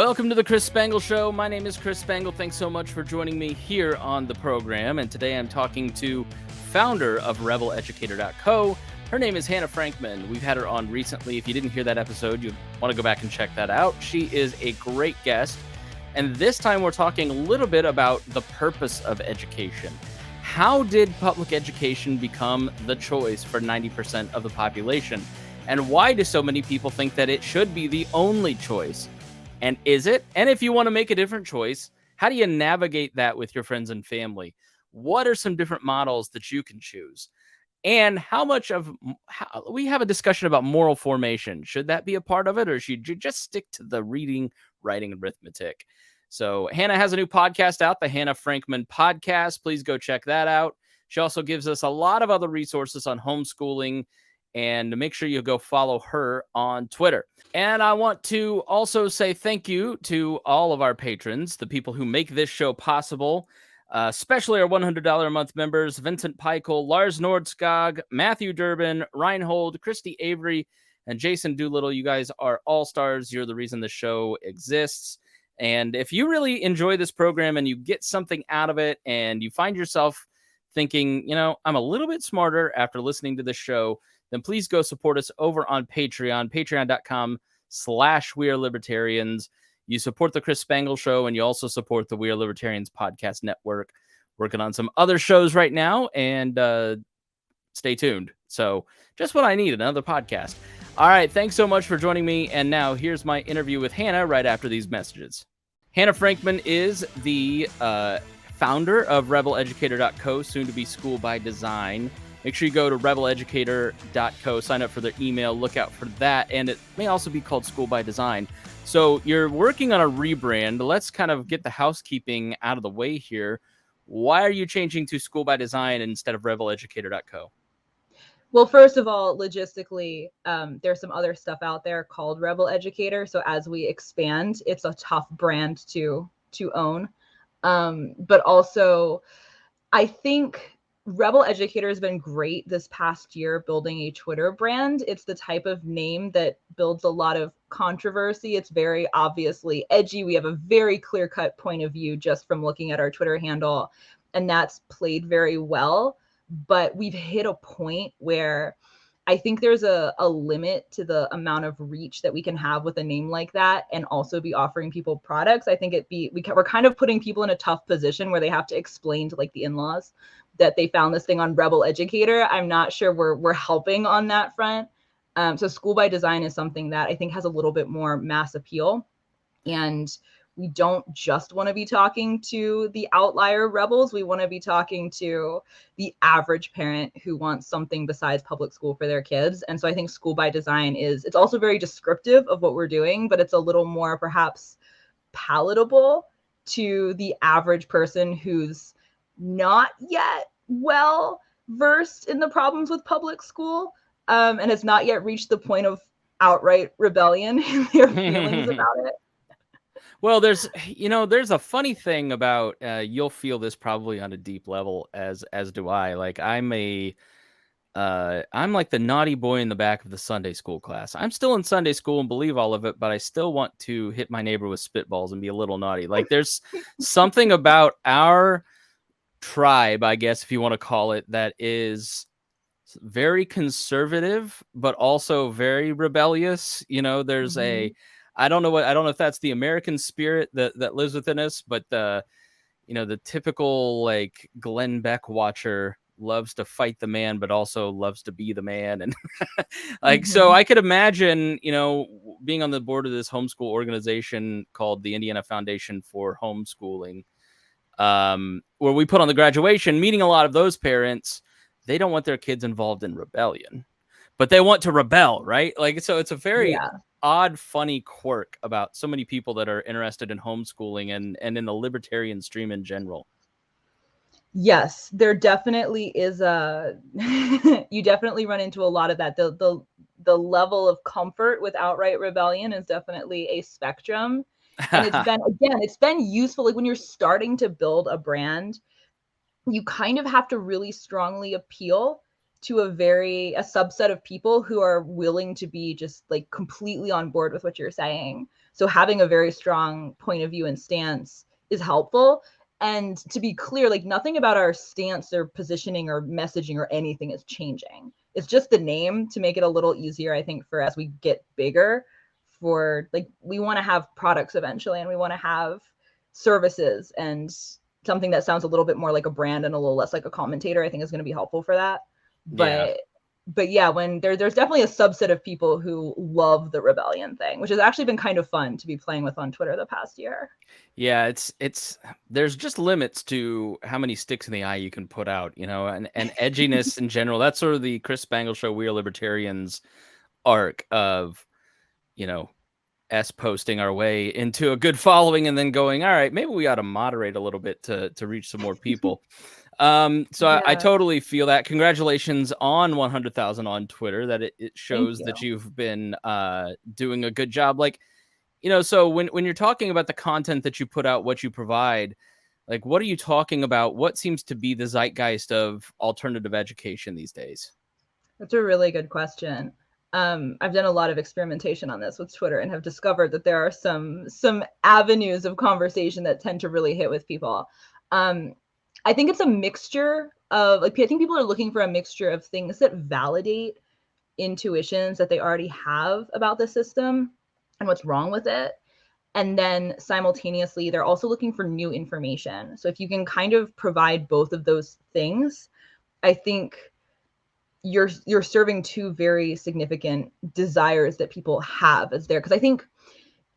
Welcome to the Chris Spangle Show. My name is Chris Spangle. Thanks so much for joining me here on the program. And today I'm talking to founder of rebelEducator.co. Her name is Hannah Frankman. We've had her on recently. If you didn't hear that episode, you want to go back and check that out. She is a great guest. And this time we're talking a little bit about the purpose of education. How did public education become the choice for 90% of the population? And why do so many people think that it should be the only choice? And is it? And if you want to make a different choice, how do you navigate that with your friends and family? What are some different models that you can choose? And we have a discussion about moral formation. Should that be a part of it, or should you just stick to the reading, writing, and arithmetic? So Hannah has a new podcast out, the Hannah Frankman podcast. Please go check that out. She also gives us a lot of other resources on homeschooling, and make sure you go follow her on Twitter. And I want to also say thank you to all of our patrons, the people who make this show possible, especially our $100 a month members, Vincent Peichel, Lars Nordskog, Matthew Durbin, Reinhold, Christy Avery, and Jason Doolittle. You guys are all stars. You're the reason the show exists. And if you really enjoy this program and you get something out of it and you find yourself thinking, I'm a little bit smarter after listening to this show, then please go support us over on Patreon, patreon.com/wearelibertarians. You support the Chris Spangle Show, and you also support the We Are Libertarians podcast network. Working on some other shows right now, and stay tuned. So just what I need, another podcast. All right, thanks so much for joining me. And now here's my interview with Hannah right after these messages. Hannah Frankman is the founder of rebelEducator.co, soon to be School by Design. Make sure you go to rebelEducator.co, sign up for their email, look out for that. And it may also be called School by Design. So you're working on a rebrand. Let's kind of get the housekeeping out of the way here. Why are you changing to School by Design instead of rebelEducator.co? Well, first of all, logistically, there's some other stuff out there called rebelEducator. So as we expand, it's a tough brand to own. But also, I think rebelEducator has been great this past year building a Twitter brand. It's the type of name that builds a lot of controversy. It's very obviously edgy. We have a very clear-cut point of view just from looking at our Twitter handle, and that's played very well. But we've hit a point where I think there's a limit to the amount of reach that we can have with a name like that and also be offering people products. I think we're kind of putting people in a tough position where they have to explain to like the in-laws that they found this thing on rebelEducator. I'm not sure we're helping on that front. So School by Design is something that I think has a little bit more mass appeal. And we don't just want to be talking to the outlier rebels. We want to be talking to the average parent who wants something besides public school for their kids. And so I think School by Design it's also very descriptive of what we're doing, but it's a little more perhaps palatable to the average person who's not yet well versed in the problems with public school, and has not yet reached the point of outright rebellion in their feelings about it. Well, there's a funny thing about, you'll feel this probably on a deep level, as do I. Like I'm like the naughty boy in the back of the Sunday school class. I'm still in Sunday school and believe all of it, but I still want to hit my neighbor with spitballs and be a little naughty. Like there's something about our tribe, I guess, if you want to call it, that is very conservative, but also very rebellious. There's I don't know if that's the American spirit that lives within us, but the typical like Glenn Beck watcher loves to fight the man, but also loves to be the man. And so I could imagine, being on the board of this homeschool organization called the Indiana Foundation for Homeschooling, where we put on the graduation, meeting a lot of those parents. They don't want their kids involved in rebellion, but they want to rebel, right? Like, so it's a very odd, funny quirk about so many people that are interested in homeschooling and in the libertarian stream in general. Yes, there definitely is you definitely run into a lot of that. The level of comfort with outright rebellion is definitely a spectrum. And it's been useful. Like when you're starting to build a brand, you kind of have to really strongly appeal to a subset of people who are willing to be just like completely on board with what you're saying. So having a very strong point of view and stance is helpful. And to be clear, like nothing about our stance or positioning or messaging or anything is changing. It's just the name to make it a little easier, I think, for as we get bigger. For like, we want to have products eventually, and we want to have services, and something that sounds a little bit more like a brand and a little less like a commentator, I think is going to be helpful for that. Yeah. But yeah, when there's definitely a subset of people who love the rebellion thing, which has actually been kind of fun to be playing with on Twitter the past year. Yeah, it's there's just limits to how many sticks in the eye you can put out, and edginess in general. That's sort of the Chris Spangle show, We Are Libertarians arc of, you know, S posting our way into a good following and then going, all right, maybe we ought to moderate a little bit to reach some more people. So I Yeah, totally feel that. Congratulations on 100,000 on Twitter. That it thank shows you. that you've been doing a good job. Like, so when you're talking about the content that you put out, what you provide, like, what are you talking about? What seems to be the zeitgeist of alternative education these days? That's a really good question. I've done a lot of experimentation on this with Twitter and have discovered that there are some avenues of conversation that tend to really hit with people. I think it's a mixture of, like, I think people are looking for a mixture of things that validate intuitions that they already have about the system and what's wrong with it. And then simultaneously, they're also looking for new information. So if you can kind of provide both of those things, I think you're serving two very significant desires that people have as there. Because I think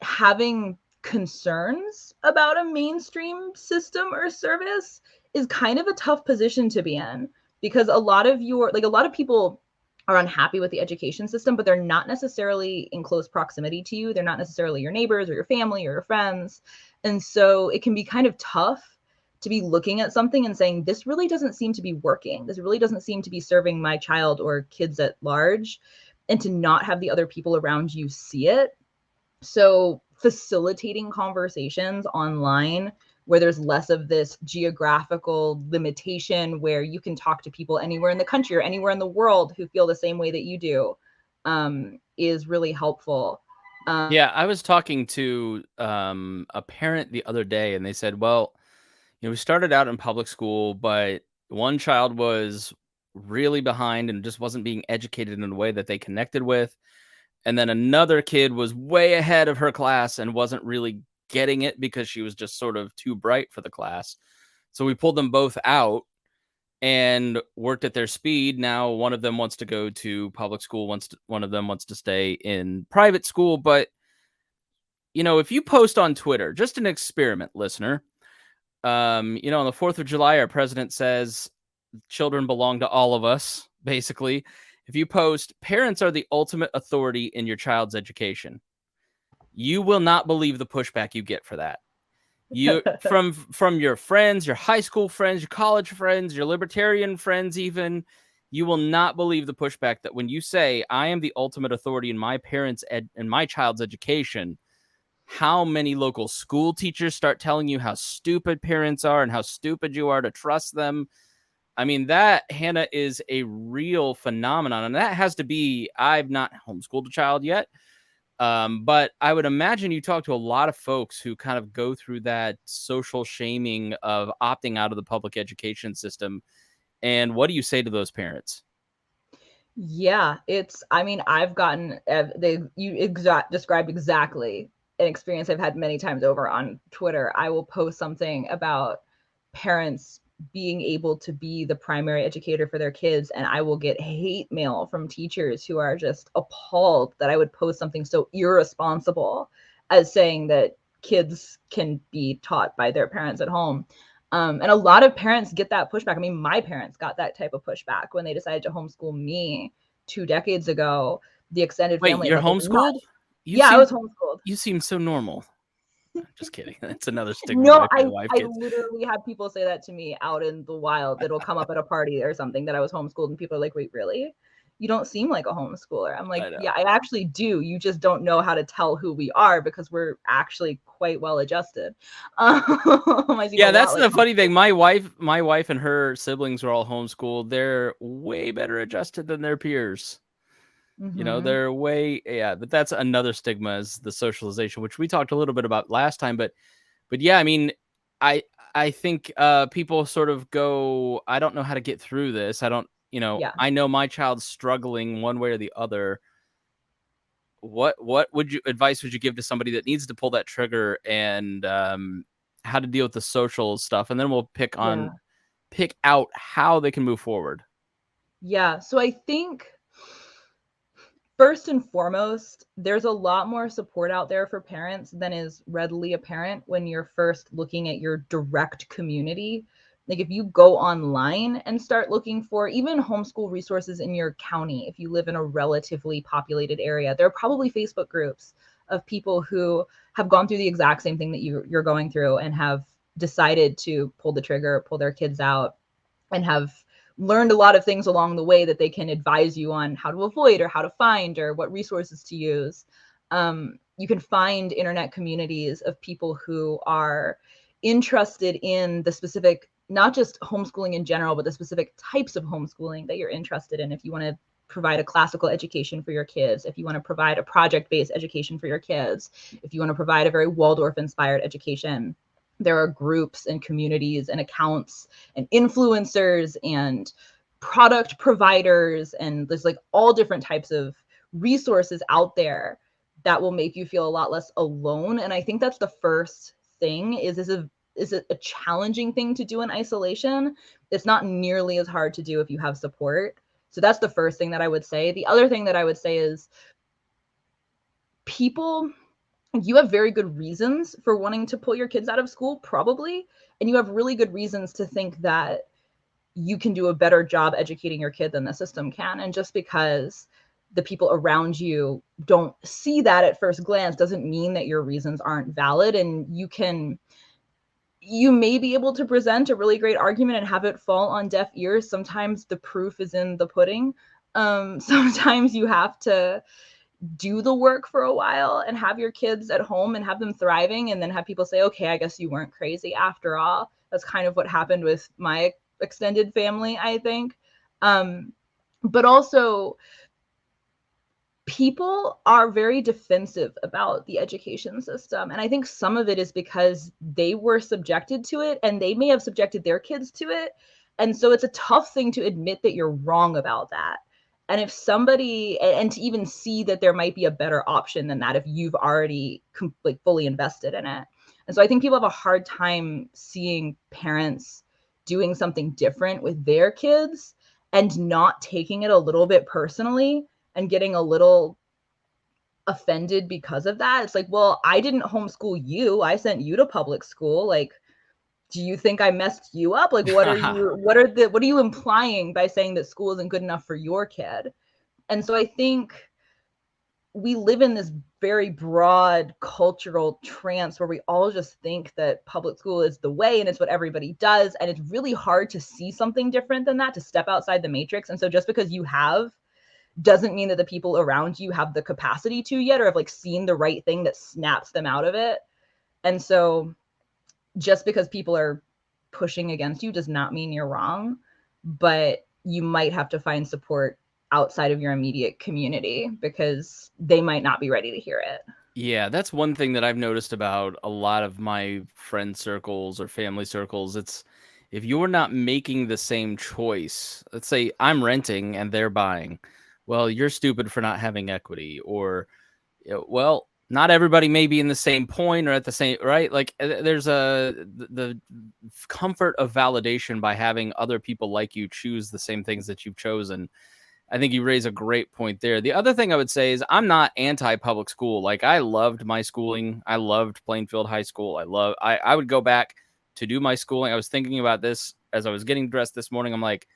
having concerns about a mainstream system or service is kind of a tough position to be in, because a lot of people are unhappy with the education system, but they're not necessarily in close proximity to you. They're not necessarily your neighbors or your family or your friends. And so it can be kind of tough to be looking at something and saying, this really doesn't seem to be working. This really doesn't seem to be serving my child or kids at large, and to not have the other people around you see it. So facilitating conversations online where there's less of this geographical limitation, where you can talk to people anywhere in the country or anywhere in the world who feel the same way that you do, is really helpful. Yeah, I was talking to a parent the other day, and they said, well, we started out in public school, but one child was really behind and just wasn't being educated in a way that they connected with. And then another kid was way ahead of her class and wasn't really getting it because she was just sort of too bright for the class. So we pulled them both out and worked at their speed. Now one of them wants to go to public school, one of them wants to stay in private school. But, if you post on Twitter, just an experiment, listener, on the 4th of July, our president says children belong to all of us, basically. If you post, parents are the ultimate authority in your child's education, you will not believe the pushback you get for that. You from your friends, your high school friends, your college friends, your libertarian friends, even, you will not believe the pushback that when you say, I am the ultimate authority in my in my child's education, how many local school teachers start telling you how stupid parents are and how stupid you are to trust them. I mean, that, Hannah, is a real phenomenon. And that has to be, I've not homeschooled a child yet, but I would imagine you talk to a lot of folks who kind of go through that social shaming of opting out of the public education system. And what do you say to those parents? Yeah, I've gotten, described exactly an experience I've had many times over on Twitter. I will post something about parents being able to be the primary educator for their kids, and I will get hate mail from teachers who are just appalled that I would post something so irresponsible as saying that kids can be taught by their parents at home. And a lot of parents get that pushback. I mean, my parents got that type of pushback when they decided to homeschool me 2 decades ago. The extended Wait, family, you're like, homeschooled? I was homeschooled. You seem so normal. Just kidding. That's another stigma No, my wife I gets. literally have people say that to me out in the wild. It'll come up at a party or something that I was homeschooled, and people are like, wait, really? You don't seem like a homeschooler. I'm like, yeah, I actually do. You just don't know how to tell who we are, because we're actually quite well adjusted. Yeah, that's the funny thing. My wife and her siblings are all homeschooled. They're way better adjusted than their peers. Mm-hmm. They're way, yeah, but that's another stigma, is the socialization, which we talked a little bit about last time. But yeah, I mean, I I think people sort of go, I don't know how to get through this. I don't, Yeah. I know my child's struggling one way or the other. What would you advice would you give to somebody that needs to pull that trigger, and how to deal with the social stuff, and then we'll Yeah. pick out how they can move forward. Yeah. So I think first and foremost, there's a lot more support out there for parents than is readily apparent when you're first looking at your direct community. Like if you go online and start looking for even homeschool resources in your county, if you live in a relatively populated area, there are probably Facebook groups of people who have gone through the exact same thing that you're going through and have decided to pull the trigger, pull their kids out, and have learned a lot of things along the way that they can advise you on how to avoid or how to find or what resources to use. You can find internet communities of people who are interested in the specific, not just homeschooling in general, but the specific types of homeschooling that you're interested in. If you want to provide a classical education for your kids, if you want to provide a project-based education for your kids, if you want to provide a very Waldorf inspired education, there are groups and communities and accounts and influencers and product providers, and there's like all different types of resources out there that will make you feel a lot less alone. And I think that's the first thing. Is it a challenging thing to do in isolation? It's not nearly as hard to do if you have support. So that's the first thing that I would say. The other thing that I would say is people, you have very good reasons for wanting to pull your kids out of school, probably, and you have really good reasons to think that you can do a better job educating your kid than the system can. And just because the people around you don't see that at first glance doesn't mean that your reasons aren't valid. And you may be able to present a really great argument and have it fall on deaf ears. Sometimes the proof is in the pudding. Sometimes you have to do the work for a while and have your kids at home and have them thriving, and then have people say, okay, I guess you weren't crazy after all. That's kind of what happened with my extended family, I think. But also, people are very defensive about the education system. And I think some of it is because they were subjected to it and they may have subjected their kids to it. And so it's a tough thing to admit that you're wrong about that. And if somebody, and to even see that there might be a better option than that if you've already like fully invested in it. And so I think people have a hard time seeing parents doing something different with their kids and not taking it a little bit personally and getting a little offended because of that. It's like, well, I didn't homeschool you. I sent you to public school. Like, do you think I messed you up? Like, what are you implying by saying that school isn't good enough for your kid? And so I think we live in this very broad cultural trance where we all just think that public school is the way and it's what everybody does. And it's really hard to see something different than that, to step outside the matrix. And so just because you have doesn't mean that the people around you have the capacity to yet, or have like seen the right thing that snaps them out of it. And so just because people are pushing against you does not mean you're wrong, but you might have to find support outside of your immediate community because they might not be ready to hear it. Yeah, that's one thing that I've noticed about a lot of my friend circles or family circles. It's if you're not making the same choice, let's say I'm renting and they're buying, well, you're stupid for not having equity. Or, well, not everybody may be in the same point or at the same, right? Like there's the comfort of validation by having other people like you choose the same things that you've chosen. I think you raise a great point there. The other thing I would say is I'm not anti-public school. Like I loved my schooling. I loved Plainfield High School. I would go back to do my schooling. I was thinking about this as I was getting dressed this morning. I'm like,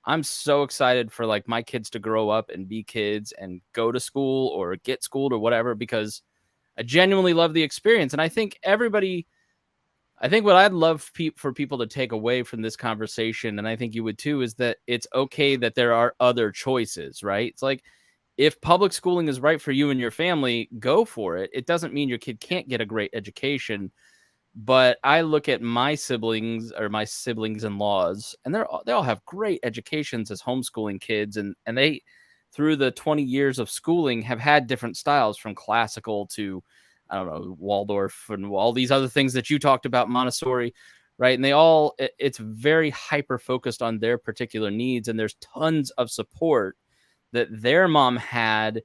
I'm so excited for like my kids to grow up and be kids and go to school or get schooled or whatever, because I genuinely love the experience. And I think what I'd love for people to take away from this conversation, and I think you would too, is that it's okay that there are other choices, right? It's like if public schooling is right for you and your family, go for it. It doesn't mean your kid can't get a great education. But I look at my siblings in laws, and they all have great educations as homeschooling kids, and through the 20 years of schooling have had different styles, from classical to, I don't know, Waldorf and all these other things that you talked about, Montessori, right? And it's very hyper focused on their particular needs. And there's tons of support that their mom had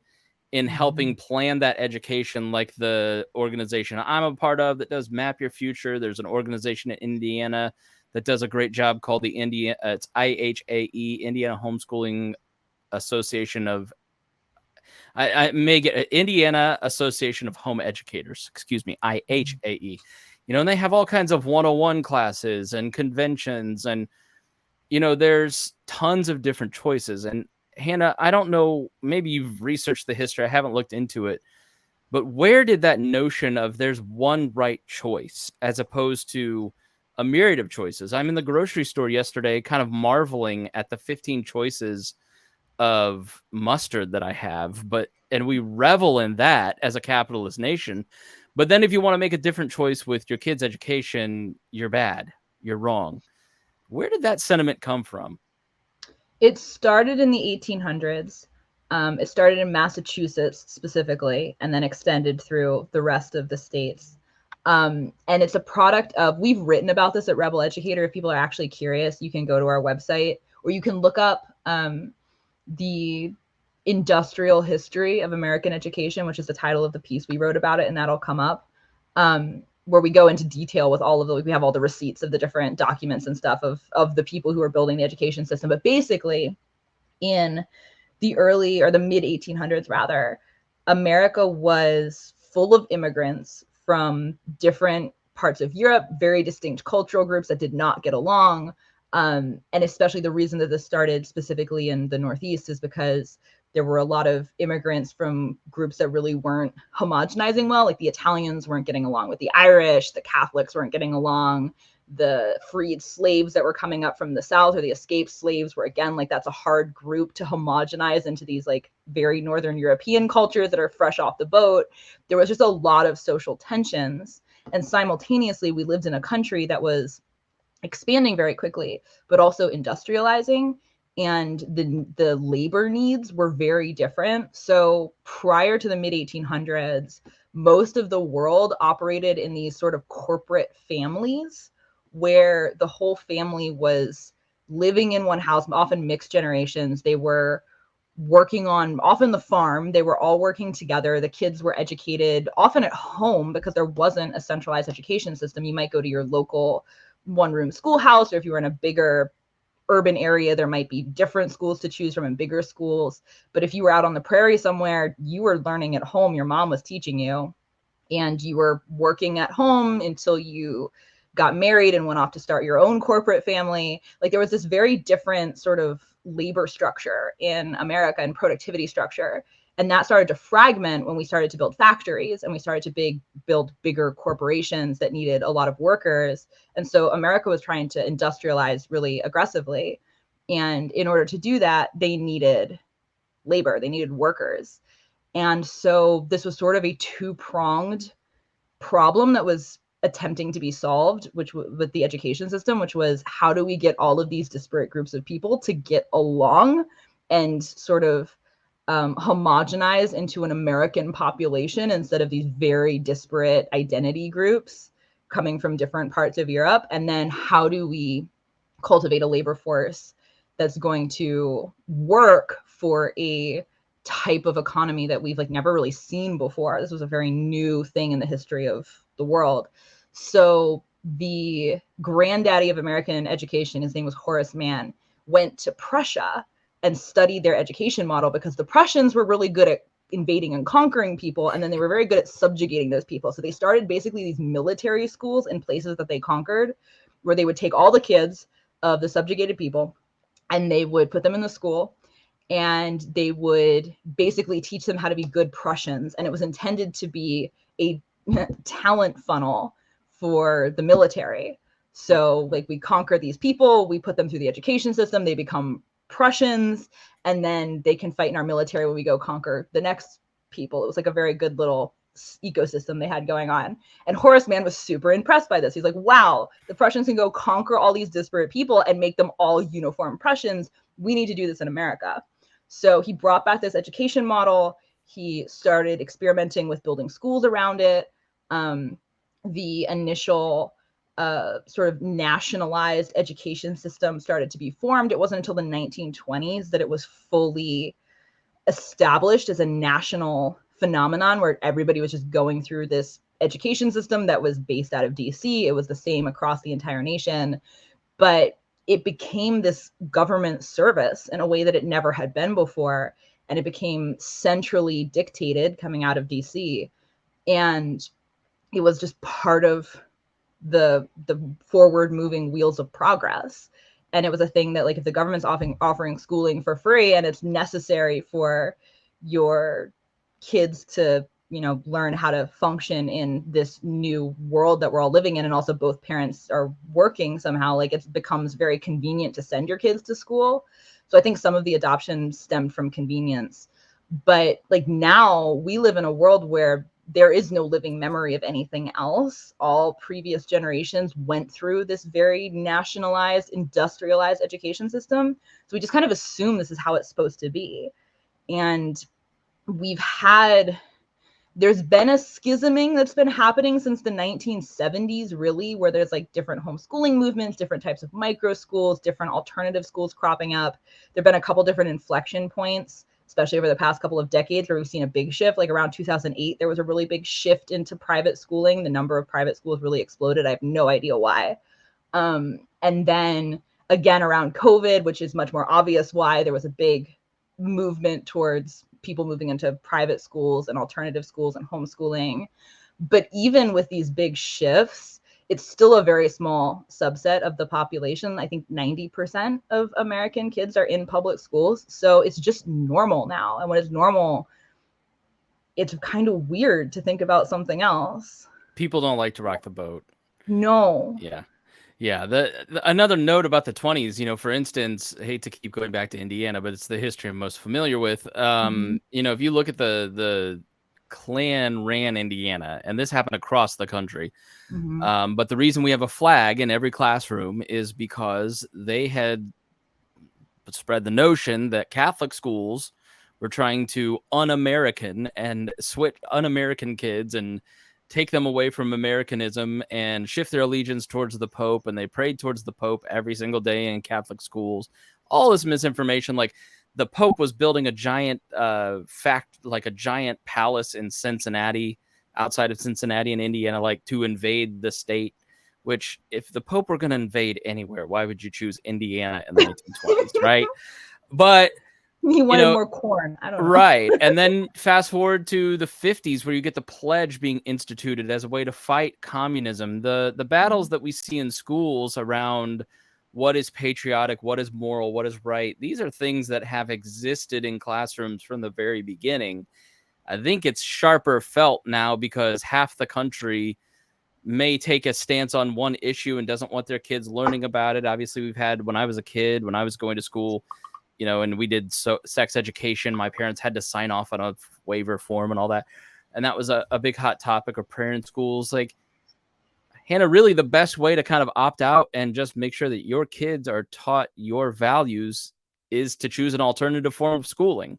in helping plan that education, like the organization I'm a part of that does Map Your Future. There's an organization in Indiana that does a great job called the it's IHAE, Indiana Homeschooling Association of, I may get Indiana Association of Home Educators, excuse me, IHAE. And they have all kinds of 101 classes and conventions, and there's tons of different choices. And Hannah, I don't know, maybe you've researched the history, I haven't looked into it, but where did that notion of there's one right choice as opposed to a myriad of choices? I'm in the grocery store yesterday kind of marveling at the 15 choices of mustard that I have, and we revel in that as a capitalist nation. But then if you want to make a different choice with your kids' education, you're bad, you're wrong. Where did that sentiment come from? It started in the 1800s. It started in Massachusetts specifically, and then extended through the rest of the states. And it's a product of, we've written about this at rebelEducator. If people are actually curious, you can go to our website, or you can look up the industrial history of American education, which is the title of the piece we wrote about it, and that'll come up, where we go into detail with all of we have all the receipts of the different documents and stuff of the people who are building the education system. But basically, in the early, or the mid 1800s rather, America was full of immigrants from different parts of Europe, very distinct cultural groups that did not get along. And especially the reason that this started specifically in the Northeast is because there were a lot of immigrants from groups that really weren't homogenizing well. Like the Italians weren't getting along with the Irish, the Catholics weren't getting along, the freed slaves that were coming up from the South, or the escaped slaves, were, again, like, that's a hard group to homogenize into these like very Northern European cultures that are fresh off the boat. There was just a lot of social tensions. And simultaneously, we lived in a country that was expanding very quickly, but also industrializing, and the labor needs were very different. So prior to the mid 1800s, most of the world operated in these sort of corporate families, where the whole family was living in one house, often mixed generations. They were working on often the farm. They were all working together. The kids were educated often at home because there wasn't a centralized education system. You might go to your local one-room schoolhouse, or if you were in a bigger urban area, there might be different schools to choose from and bigger schools. But if you were out on the prairie somewhere, you were learning at home. Your mom was teaching you, and you were working at home until you got married and went off to start your own corporate family. Like, there was this very different sort of labor structure in America and productivity structure. And that started to fragment when we started to build factories and we started to build bigger corporations that needed a lot of workers. And so America was trying to industrialize really aggressively. And in order to do that, they needed labor, they needed workers. And so this was sort of a two-pronged problem that was attempting to be solved, which with the education system, which was, how do we get all of these disparate groups of people to get along and sort of homogenize into an American population instead of these very disparate identity groups coming from different parts of Europe? And then how do we cultivate a labor force that's going to work for a type of economy that we've never really seen before? This was a very new thing in the history of the world. So the granddaddy of American education, his name was Horace Mann, went to Prussia and studied their education model, because the Prussians were really good at invading and conquering people, and then they were very good at subjugating those people. So they started basically these military schools in places that they conquered, where they would take all the kids of the subjugated people and they would put them in the school, and they would basically teach them how to be good Prussians. And it was intended to be a talent funnel for the military. So we conquer these people, we put them through the education system, they become Prussians, and then they can fight in our military when we go conquer the next people. It was a very good little ecosystem they had going on. And Horace Mann was super impressed by this. He's like, wow, the Prussians can go conquer all these disparate people and make them all uniform Prussians. We need to do this in America. So he brought back this education model. He started experimenting with building schools around it. The initial sort of nationalized education system started to be formed. It wasn't until the 1920s that it was fully established as a national phenomenon where everybody was just going through this education system that was based out of DC. It was the same across the entire nation, but it became this government service in a way that it never had been before. And it became centrally dictated coming out of DC. And it was just part of the forward moving wheels of progress. And it was a thing that, like, if the government's offering schooling for free and it's necessary for your kids to, you know, learn how to function in this new world that we're all living in, and also both parents are working somehow, like, it becomes very convenient to send your kids to school. So I think some of the adoption stemmed from convenience. But like, now we live in a world where there is no living memory of anything else. All previous generations went through this very nationalized, industrialized education system. So we just kind of assume this is how it's supposed to be. And there's been a schisming that's been happening since the 1970s, really, where there's like different homeschooling movements, different types of micro schools, different alternative schools cropping up. There've been a couple different inflection points, especially over the past couple of decades, where we've seen a big shift. Like around 2008, there was a really big shift into private schooling. The number of private schools really exploded. I have no idea why. And then again, around COVID, which is much more obvious why, there was a big movement towards people moving into private schools and alternative schools and homeschooling. But even with these big shifts, it's still a very small subset of the population. I think 90% of American kids are in public schools. So it's just normal now. And when it's normal, it's kind of weird to think about something else. People don't like to rock the boat. No. Yeah. Another note about the 20s, you know, for instance, I hate to keep going back to Indiana, but it's the history I'm most familiar with. You know, if you look at the Klan ran Indiana, and this happened across the country. But the reason we have a flag in every classroom is because they had spread the notion that Catholic schools were trying to un-American and switch un-American kids and take them away from Americanism and shift their allegiance towards the Pope. And they prayed towards the Pope every single day in Catholic schools. All this misinformation, like the Pope was building a giant like a giant palace in Cincinnati, outside of Cincinnati in Indiana, like to invade the state, which if the Pope were going to invade anywhere, why would you choose Indiana in the 1920s, right? But he wanted more corn. I don't know. Right. And then fast forward to the 50s, where you get the pledge being instituted as a way to fight communism. The battles that we see in schools around what is patriotic, what is moral, what is right, these are things that have existed in classrooms from the very beginning. I think it's sharper felt now because half the country may take a stance on one issue and doesn't want their kids learning about it. Obviously, we've had, when I was a kid, when I was going to school, you know, and we did sex education, my parents had to sign off on a waiver form and all that. And that was a big hot topic of prayer in schools. Like, Hannah, really the best way to kind of opt out and just make sure that your kids are taught your values is to choose an alternative form of schooling.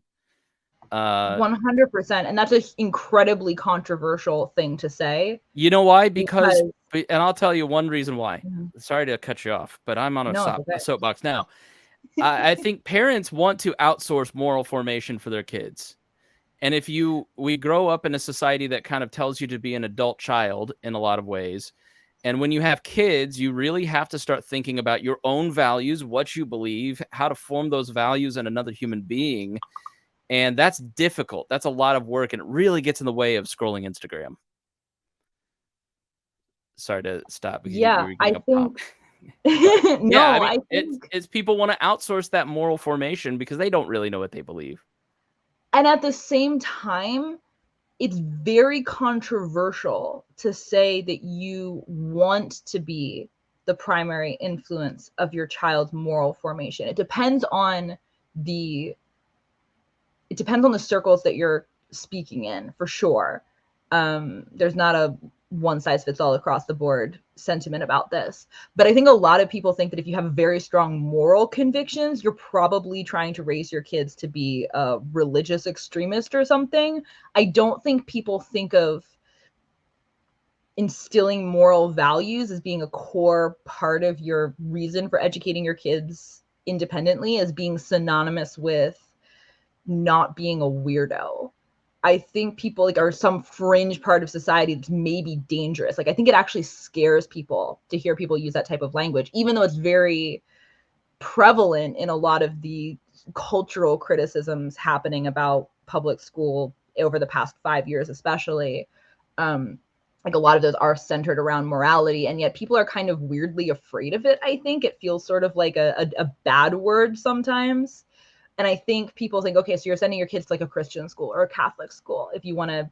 100%. And that's an incredibly controversial thing to say. You know why? Because and I'll tell you one reason why. Sorry to cut you off, but I'm on a soapbox now. I think parents want to outsource moral formation for their kids. And if we grow up in a society that kind of tells you to be an adult child in a lot of ways. And when you have kids, you really have to start thinking about your own values, what you believe, how to form those values in another human being. And that's difficult. That's a lot of work. And it really gets in the way of scrolling Instagram. Sorry to stop. Yeah, I think. I mean, it's people want to outsource that moral formation because they don't really know what they believe. And at the same time, it's very controversial to say that you want to be the primary influence of your child's moral formation. It depends on the circles that you're speaking in, for sure. There's not a one size fits all across the board sentiment about this. But I think a lot of people think that if you have very strong moral convictions, you're probably trying to raise your kids to be a religious extremist or something. I don't think people think of instilling moral values as being a core part of your reason for educating your kids independently as being synonymous with not being a weirdo. I think people like are some fringe part of society that's maybe dangerous. Like I think it actually scares people to hear people use that type of language, even though it's very prevalent in a lot of the cultural criticisms happening about public school over the past 5 years, especially. Like a lot of those are centered around morality, and yet people are kind of weirdly afraid of it. I think it feels sort of like a bad word sometimes. And I think people think, okay, so you're sending your kids to like a Christian school or a Catholic school if you want to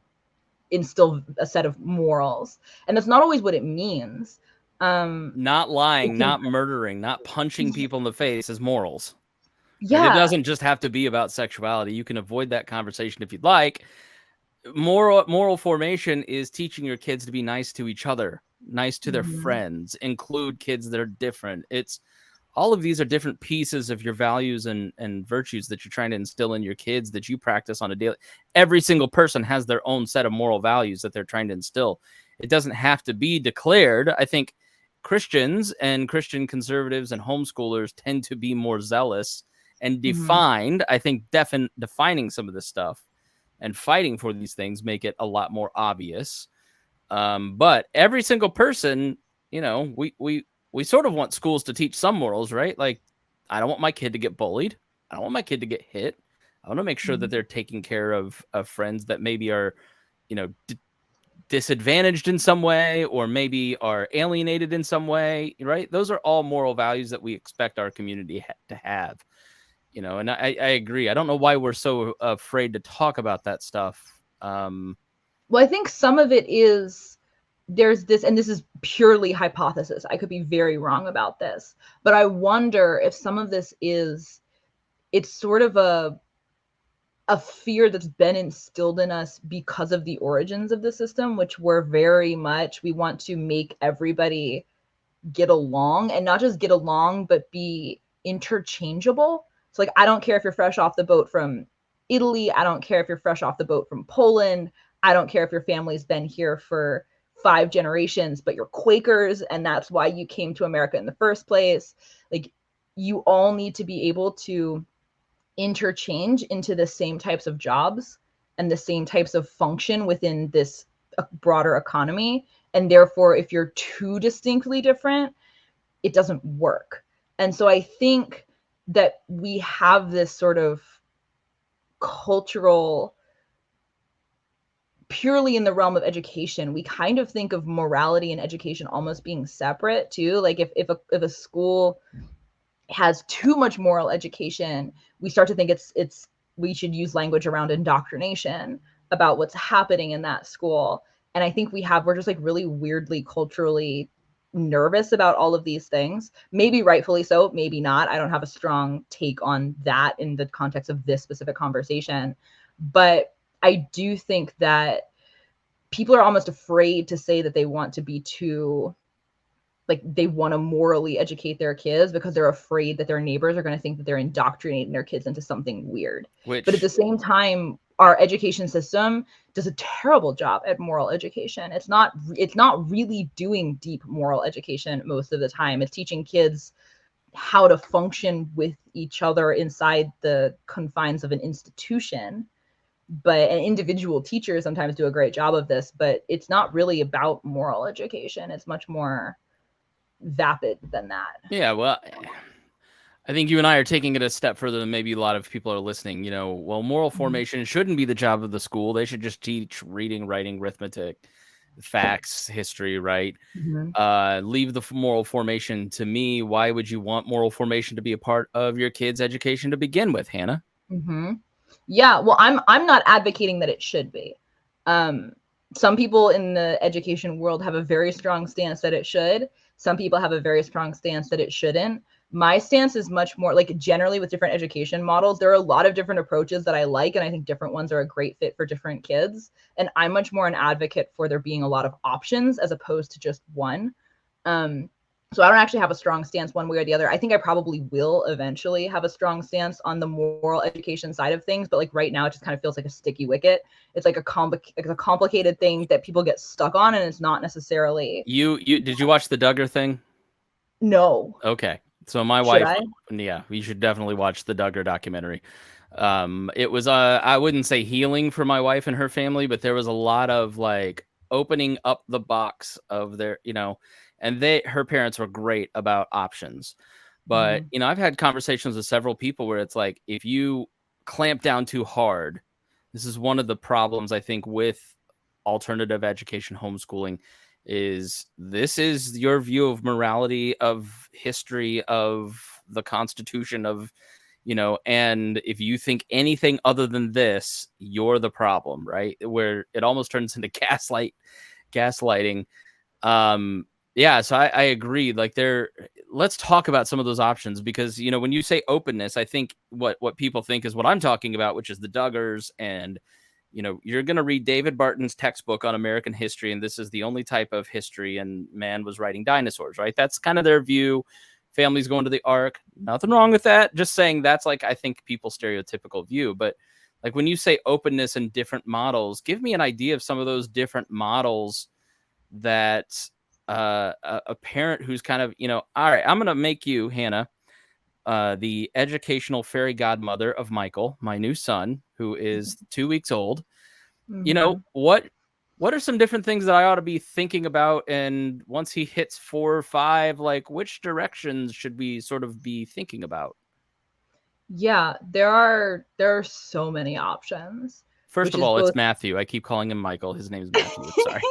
instill a set of morals. And that's not always what it means. Not lying, not murdering, not punching people in the face is morals. Yeah. Right? It doesn't just have to be about sexuality. You can avoid that conversation if you'd like. Moral formation is teaching your kids to be nice to each other, nice to their friends, include kids that are different. It's all of these are different pieces of your values and virtues that you're trying to instill in your kids that you practice on a daily. Every single person has their own set of moral values that they're trying to instill. It doesn't have to be declared. I think Christians and Christian conservatives and homeschoolers tend to be more zealous and defined. I think defining some of this stuff and fighting for these things make it a lot more obvious. But every single person, you know, we sort of want schools to teach some morals, right? Like, I don't want my kid to get bullied. I don't want my kid to get hit. I want to make sure that they're taking care of friends that maybe are, you know, disadvantaged in some way or maybe are alienated in some way, right? Those are all moral values that we expect our community to have, you know, and I agree. I don't know why we're so afraid to talk about that stuff. Well, I think some of it is there's this, and this is purely hypothesis. I could be very wrong about this, but I wonder if some of this is, it's sort of a fear that's been instilled in us because of the origins of the system, which were very much, we want to make everybody get along, and not just get along, but be interchangeable. So like, I don't care if you're fresh off the boat from Italy. I don't care if you're fresh off the boat from Poland. I don't care if your family's been here for 5 generations, but you're Quakers, and that's why you came to America in the first place. Like, you all need to be able to interchange into the same types of jobs and the same types of function within this broader economy. And therefore, if you're too distinctly different, it doesn't work. And so I think that we have this sort of cultural, purely in the realm of education, we kind of think of morality and education almost being separate too. Like if a school has too much moral education, we start to think it's we should use language around indoctrination about what's happening in that school. And I think we're just like really weirdly culturally nervous about all of these things. Maybe rightfully so, maybe not. I don't have a strong take on that in the context of this specific conversation. But I do think that people are almost afraid to say that they want to be too, like, they want to morally educate their kids because they're afraid that their neighbors are going to think that they're indoctrinating their kids into something weird. But at the same time, our education system does a terrible job at moral education. It's not really doing deep moral education most of the time. It's teaching kids how to function with each other inside the confines of an institution. And individual teachers sometimes do a great job of this, but it's not really about moral education. It's much more vapid than that. Yeah, well, I think you and I are taking it a step further than maybe a lot of people are listening. You know, well, moral formation shouldn't be the job of the school. They should just teach reading, writing, arithmetic, facts, history, right? Leave the moral formation to me. Why would you want moral formation to be a part of your kid's education to begin with, Hannah? Yeah, well, I'm not advocating that it should be. Some people in the education world have a very strong stance that it should. Some people have a very strong stance that it shouldn't. My stance is much more like generally with different education models, there are a lot of different approaches that I like, and I think different ones are a great fit for different kids. And I'm much more an advocate for there being a lot of options as opposed to just one. So I don't actually have a strong stance one way or the other. I think I probably will eventually have a strong stance on the moral education side of things, but like right now it just kind of feels like a sticky wicket. It's like a complicated thing that people get stuck on, and it's not necessarily. You did you watch the Duggar thing? No. Okay. So my Should wife, I? yeah, you should definitely watch the Duggar documentary. It was I wouldn't say healing for my wife and her family, but there was a lot of like opening up the box of their, and her parents were great about options. But, I've had conversations with several people where it's like, if you clamp down too hard, this is one of the problems I think with alternative education homeschooling is this is your view of morality, of history, of the Constitution, of, and if you think anything other than this, you're the problem, right? Where it almost turns into gaslighting. Yeah, so I agree. Like let's talk about some of those options because, when you say openness, I think what people think is what I'm talking about, which is the Duggars and, you're going to read David Barton's textbook on American history, and this is the only type of history, and man was riding dinosaurs, right? That's kind of their view. Families going to the Ark. Nothing wrong with that. Just saying that's like, I think people's stereotypical view. But like when you say openness and different models, give me an idea of some of those different models that a parent who's kind of, all right, I'm going to make you, Hannah, the educational fairy godmother of Michael, my new son, who is 2 weeks old. What are some different things that I ought to be thinking about? And once he hits 4 or 5, like which directions should we sort of be thinking about? Yeah, there are so many options. First of all, it's Matthew. I keep calling him Michael. His name is Matthew. Sorry.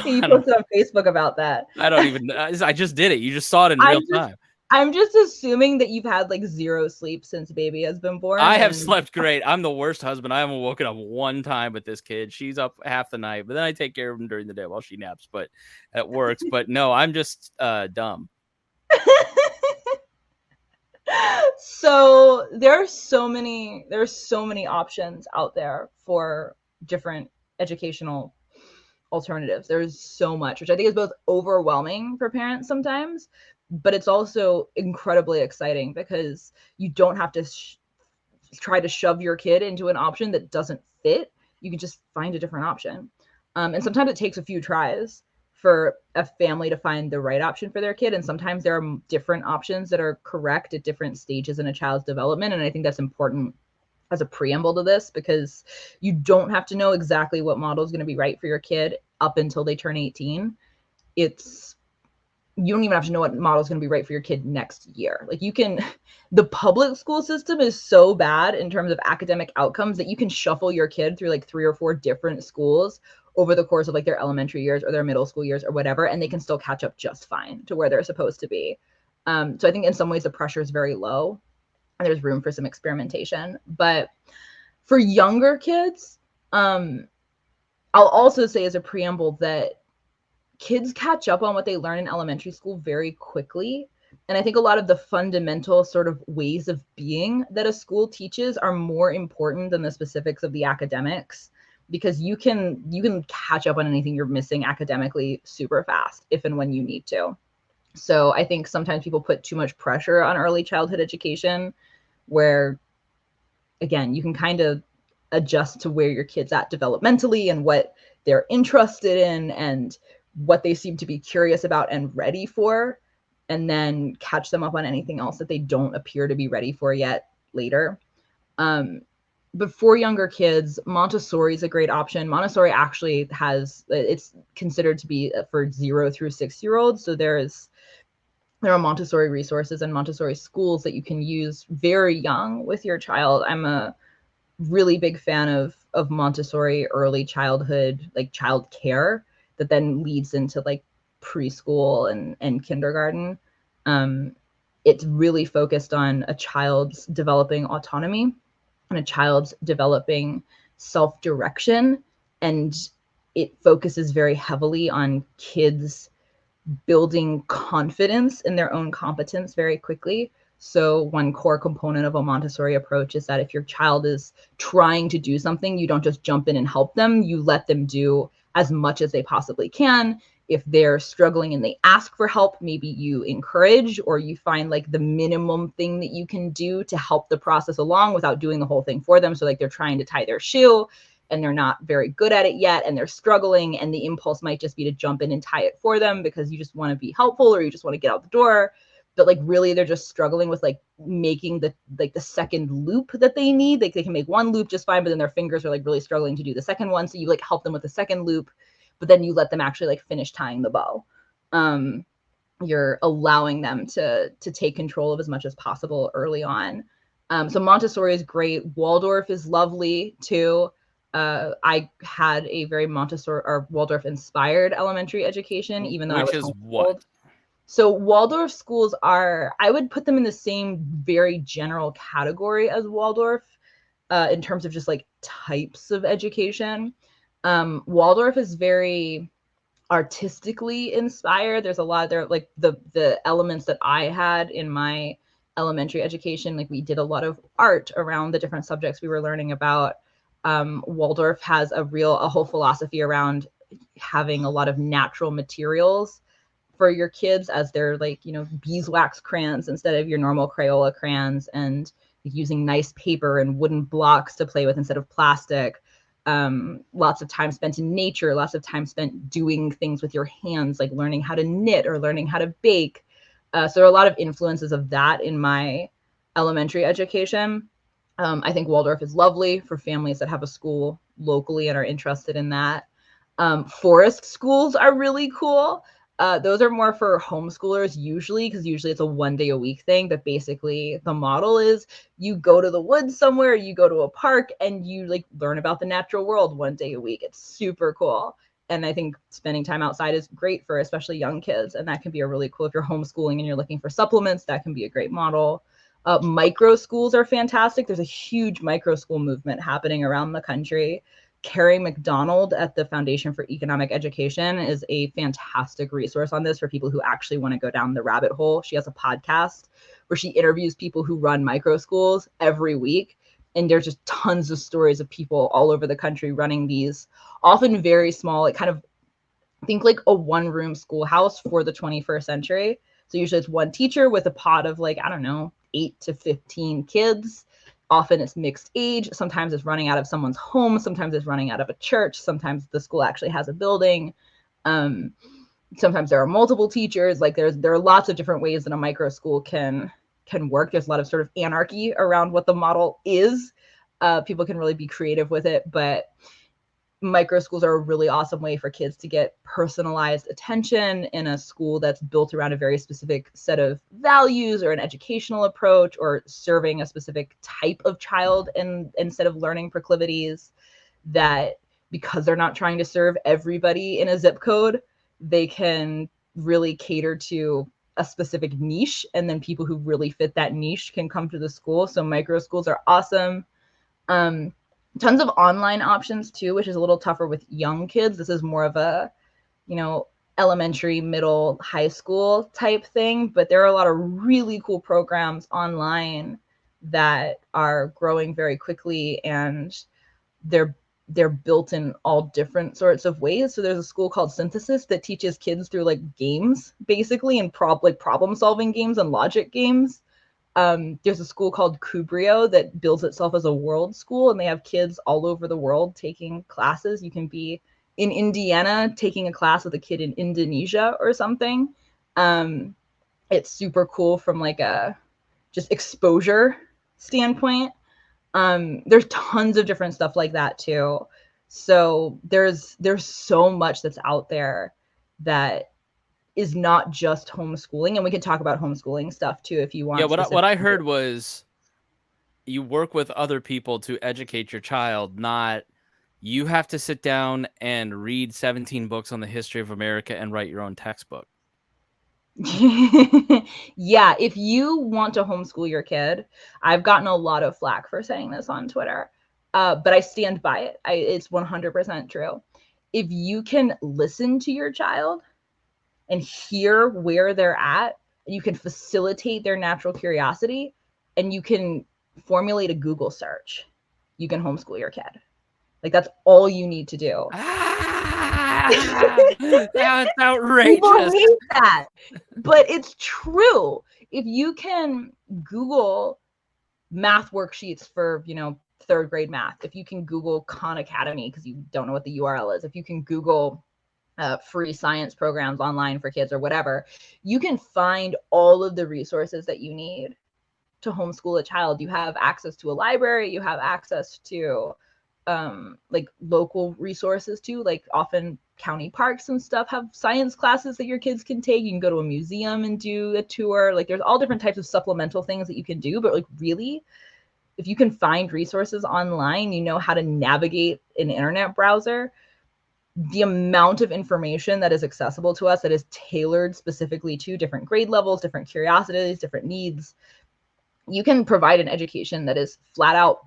You posted on Facebook about that. I don't even. I just did it. You just saw it in real time. I'm just assuming that you've had like zero sleep since baby has been born. I have slept great. I'm the worst husband. I haven't woken up one time with this kid. She's up half the night, but then I take care of him during the day while she naps. But it works. But no, I'm just dumb. So there's so many options out there for different educational alternatives. There's so much, which I think is both overwhelming for parents sometimes, but it's also incredibly exciting because you don't have to try to shove your kid into an option that doesn't fit. You can just find a different option. And sometimes it takes a few tries for a family to find the right option for their kid. And sometimes there are different options that are correct at different stages in a child's development. And I think that's important as a preamble to this, because you don't have to know exactly what model is going to be right for your kid up until they turn 18. You don't even have to know what model is going to be right for your kid next year. Like the public school system is so bad in terms of academic outcomes that you can shuffle your kid through like 3 or 4 different schools over the course of like their elementary years or their middle school years or whatever, and they can still catch up just fine to where they're supposed to be. So I think in some ways the pressure is very low and there's room for some experimentation. But for younger kids, I'll also say as a preamble that kids catch up on what they learn in elementary school very quickly. And I think a lot of the fundamental sort of ways of being that a school teaches are more important than the specifics of the academics, because you can catch up on anything you're missing academically super fast if and when you need to. So I think sometimes people put too much pressure on early childhood education, where again, you can kind of adjust to where your kid's at developmentally and what they're interested in and what they seem to be curious about and ready for, and then catch them up on anything else that they don't appear to be ready for yet later. But for younger kids, Montessori is a great option. Montessori actually it's considered to be for 0 through 6-year-olds. So there are Montessori resources and Montessori schools that you can use very young with your child. I'm a really big fan of Montessori early childhood, like child care, that then leads into like preschool and kindergarten. It's really focused on a child's developing autonomy and a child's developing self-direction. And it focuses very heavily on kids building confidence in their own competence very quickly. So one core component of a Montessori approach is that if your child is trying to do something, you don't just jump in and help them. You let them do as much as they possibly can. If they're struggling and they ask for help, maybe you encourage, or you find like the minimum thing that you can do to help the process along without doing the whole thing for them. So like they're trying to tie their shoe and they're not very good at it yet and they're struggling, and the impulse might just be to jump in and tie it for them because you just want to be helpful or you just want to get out the door. But like really they're just struggling with like making the second loop that they need. Like they can make one loop just fine, but then their fingers are like really struggling to do the second one. So you like help them with the second loop, but then you let them actually like finish tying the bow. You're allowing them to take control of as much as possible early on. So Montessori is great. Waldorf is lovely too. I had a very Montessori or Waldorf inspired elementary education, even though I was Which is homeschooled. what? So Waldorf schools are, I would put them in the same very general category as Waldorf in terms of just like types of education. Waldorf is very artistically inspired. There's a lot there, like the elements that I had in my elementary education, like we did a lot of art around the different subjects we were learning about. Waldorf has a whole philosophy around having a lot of natural materials for your kids, as they're like, you know, beeswax crayons instead of your normal Crayola crayons, and using nice paper and wooden blocks to play with instead of plastic. Lots of time spent in nature, lots of time spent doing things with your hands, like learning how to knit or learning how to bake. So there are a lot of influences of that in my elementary education. I think Waldorf is lovely for families that have a school locally and are interested in that. Forest schools are really cool. Those are more for homeschoolers usually, because usually it's a 1 day a week thing. But basically the model is you go to the woods somewhere, you go to a park, and you like learn about the natural world 1 day a week. It's super cool. And I think spending time outside is great for especially young kids. And that can be a really cool, if you're homeschooling and you're looking for supplements, that can be a great model. Micro schools are fantastic. There's a huge micro school movement happening around the country. Carrie McDonald at the Foundation for Economic Education is a fantastic resource on this for people who actually want to go down the rabbit hole. She has a podcast where she interviews people who run micro schools every week. And there's just tons of stories of people all over the country running these, often very small, like kind of think like a one-room schoolhouse for the 21st century. So usually it's one teacher with a pod of like, I don't know, 8 to 15 kids. Often it's mixed age. Sometimes it's running out of someone's home. Sometimes it's running out of a church. Sometimes the school actually has a building. Sometimes there are multiple teachers. Like there are lots of different ways that a micro school can work. There's a lot of sort of anarchy around what the model is. People can really be creative with it, but micro schools are a really awesome way for kids to get personalized attention in a school that's built around a very specific set of values or an educational approach, or serving a specific type of child instead of learning proclivities, that because they're not trying to serve everybody in a zip code, they can really cater to a specific niche, and then people who really fit that niche can come to the school. So micro schools are awesome. Tons of online options too, which is a little tougher with young kids. This is more of a, you know, elementary, middle, high school type thing, but there are a lot of really cool programs online that are growing very quickly, and they're built in all different sorts of ways. So there's a school called Synthesis that teaches kids through like games, basically, and problem solving games and logic games. There's a school called Cubrio that builds itself as a world school, and they have kids all over the world taking classes. You can be in Indiana taking a class with a kid in Indonesia or something. It's super cool from like a just exposure standpoint. There's tons of different stuff like that too. So there's so much that's out there that is not just homeschooling, and we can talk about homeschooling stuff too if you want. Yeah, what I heard was you work with other people to educate your child, not you have to sit down and read 17 books on the history of America and write your own textbook. Yeah, if you want to homeschool your kid, I've gotten a lot of flack for saying this on Twitter, but I stand by it. It's 100% true. If you can listen to your child and hear where they're at, and you can facilitate their natural curiosity, and you can formulate a Google search, you can homeschool your kid. Like, that's all you need to do. That's outrageous. People hate that, but it's true. If you can Google math worksheets for, you know, third grade math, if you can Google Khan Academy because you don't know what the URL is, if you can Google free science programs online for kids or whatever, you can find all of the resources that you need to homeschool a child. You have access to a library, you have access to like local resources too, like often county parks and stuff have science classes that your kids can take. You can go to a museum and do a tour. Like, there's all different types of supplemental things that you can do, but like, really, if you can find resources online, you know how to navigate an internet browser, the amount of information that is accessible to us that is tailored specifically to different grade levels, different curiosities, different needs, you can provide an education that is flat out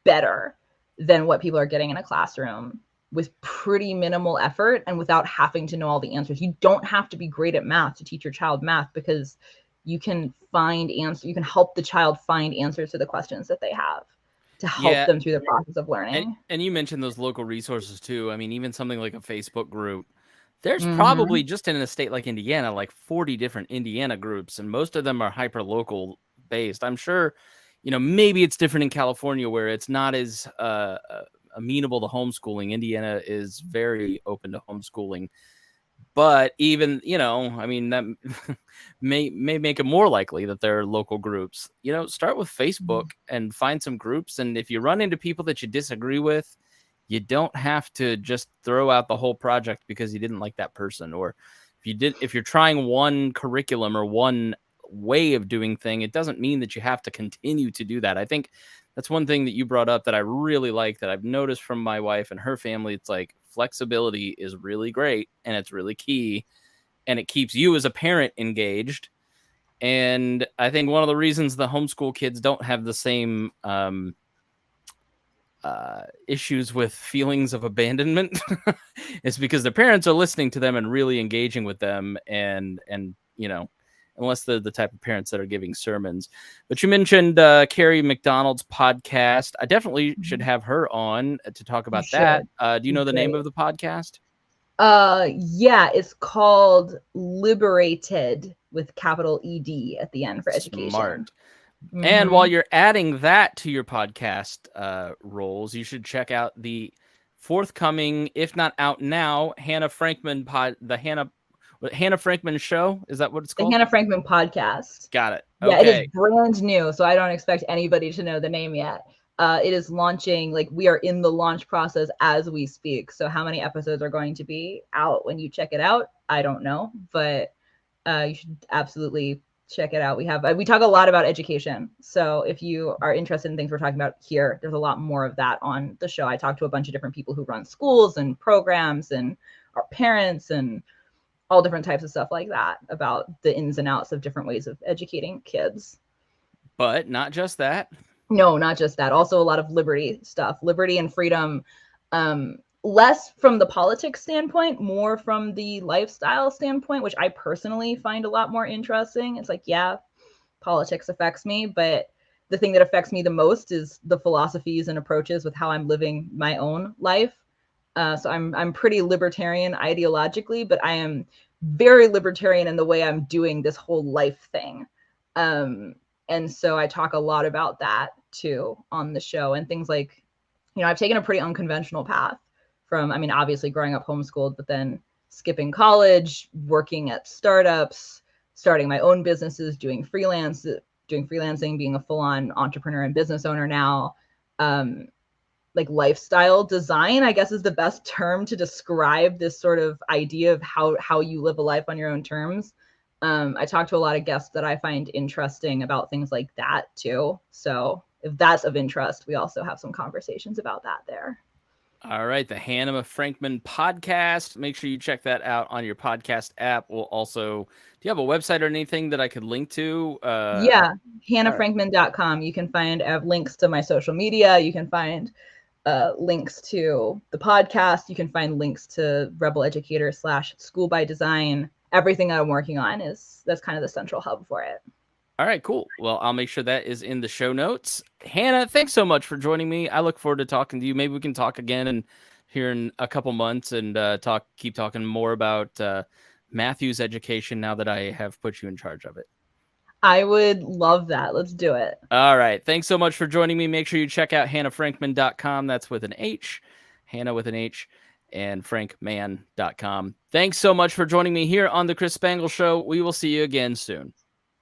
better than what people are getting in a classroom with pretty minimal effort and without having to know all the answers. You don't have to be great at math to teach your child math, because you can find answers. You can help the child find answers to the questions that they have to help them through the process of learning. And you mentioned those local resources too. I mean, even something like a Facebook group, there's probably just in a state like Indiana, like 40 different Indiana groups, and most of them are hyper local based. I'm sure, you know, maybe it's different in California where it's not as amenable to homeschooling. Indiana is very open to homeschooling, but even, you know, I mean, that may make it more likely that there are local groups. You know, start with Facebook and find some groups. And if you run into people that you disagree with, you don't have to just throw out the whole project because you didn't like that person. Or if you're trying one curriculum or one way of doing thing, it doesn't mean that you have to continue to do that. I think that's one thing that you brought up that I really like, that I've noticed from my wife and her family. It's like, flexibility is really great and it's really key, and it keeps you as a parent engaged. And I think one of the reasons the homeschool kids don't have the same issues with feelings of abandonment is because their parents are listening to them and really engaging with them, and you know, unless they're the type of parents that are giving sermons. But you mentioned Carrie McDonald's podcast. I definitely should have her on to talk about that. Do you know the name of the podcast? Yeah, it's called Liberated with capital ED at the end for education. Smart. And while you're adding that to your podcast roles, you should check out the forthcoming, if not out now, Hannah Frankman Hannah Frankman Show? Is that what it's called? The Hannah Frankman podcast. Got it. Okay. Yeah, it is brand new, so I don't expect anybody to know the name yet. It is launching, like, we are in the launch process as we speak. So how many episodes are going to be out when you check it out? I don't know, but you should absolutely check it out. We talk a lot about education. So if you are interested in things we're talking about here, there's a lot more of that on the show. I talk to a bunch of different people who run schools and programs and our parents and all different types of stuff like that about the ins and outs of different ways of educating kids. But not just that. No, not just that. Also a lot of liberty stuff, liberty and freedom, less from the politics standpoint, more from the lifestyle standpoint, which I personally find a lot more interesting. It's like, yeah, politics affects me, but the thing that affects me the most is the philosophies and approaches with how I'm living my own life. So I'm pretty libertarian ideologically, but I am very libertarian in the way I'm doing this whole life thing. And so I talk a lot about that too on the show, and things like, you know, I've taken a pretty unconventional path from, I mean, obviously growing up homeschooled, but then skipping college, working at startups, starting my own businesses, doing freelancing, being a full-on entrepreneur and business owner now. Like, lifestyle design, I guess, is the best term to describe this sort of idea of how you live a life on your own terms. I talk to a lot of guests that I find interesting about things like that too. So if that's of interest, we also have some conversations about that there. All right. The Hannah Frankman podcast. Make sure you check that out on your podcast app. We'll also, do you have a website or anything that I could link to? Yeah. HannahFrankman.com. You can find links to my social media. You can find links to the podcast. You can find links to rebelEducator / School by Design. everything that I'm working on that's kind of the central hub for it. All right, cool. Well, I'll make sure that is in the show notes. Hannah, thanks so much for joining me. I look forward to talking to you. Maybe we can talk again and here in a couple months and keep talking more about Matthew's education now that I have put you in charge of it. I would love that. Let's do it. All right. Thanks so much for joining me. Make sure you check out hannahfrankman.com. That's with an H, Hannah with an H, and frankman.com. Thanks so much for joining me here on the Chris Spangle Show. We will see you again soon.